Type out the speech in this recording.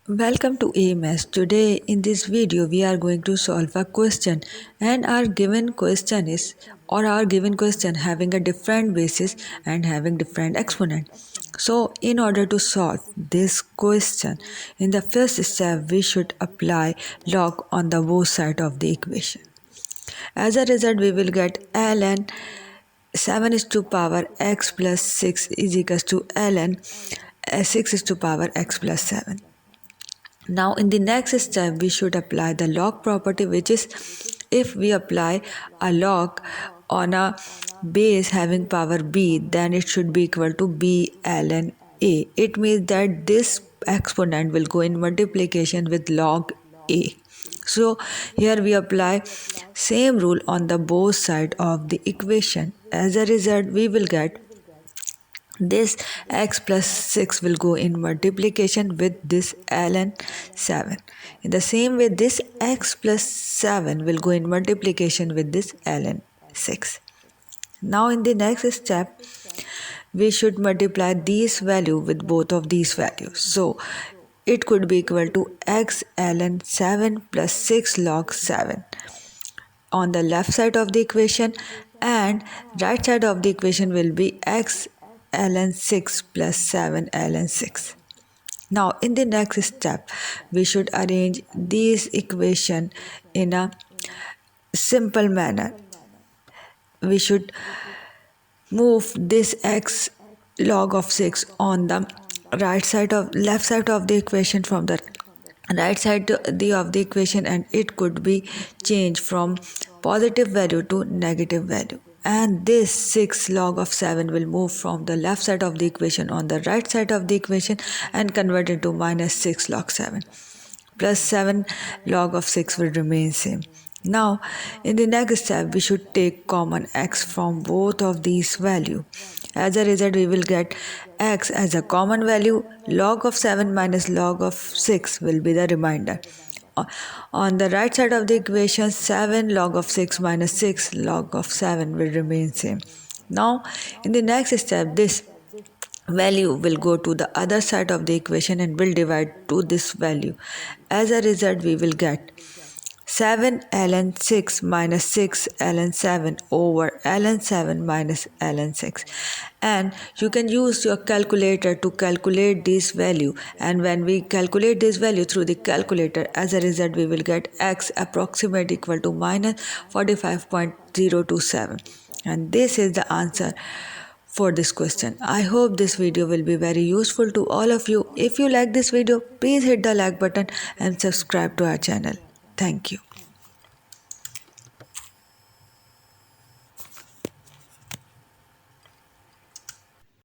Welcome to AMS. Today in this video we are going to solve a question, and our given question having a different basis and having different exponent. So in order to solve this question, in the first step we should apply log on the both side of the equation. As a result we will get ln 7 is to power x plus 6 is equals to ln 6 is to power x plus 7. Now in the next step we should apply the log property, which is if we apply a log on a base having power b, then it should be equal to b ln a. It means that this exponent will go in multiplication with log a. So here we apply same rule on the both side of the equation. As a result we will get this x plus 6 will go in multiplication with this ln 7. In the same way, this x plus 7 will go in multiplication with this ln 6. Now in the next step, we should multiply these value with both of these values. So it could be equal to x ln 7 plus 6 log 7 on the left side of the equation, and right side of the equation will be x ln 6 plus 7 ln 6. Now in the next step we should arrange these equation in a simple manner. We should move this x log of 6 on the left side of the equation from the right side of the equation, and it could be changed from positive value to negative value. And this 6 log of 7 will move from the left side of the equation on the right side of the equation and convert it to minus 6 log 7. Plus 7 log of 6 will remain same. Now in the next step we should take common x from both of these value. As a result we will get x as a common value. Log of 7 minus log of 6 will be the remainder. On the right side of the equation, 7 log of 6 minus 6 log of 7 will remain same. Now in the next step this value will go to the other side of the equation and will divide to this value. As a result we will get 7 ln 6 minus 6 ln 7 over ln 7 minus ln 6. And you can use your calculator to calculate this value, and when we calculate this value through the calculator, as a result we will get x approximate equal to minus 45.027, and this is the answer for this question. I hope this video will be very useful to all of you. If you like this video, please hit the like button and subscribe to our channel. Thank you.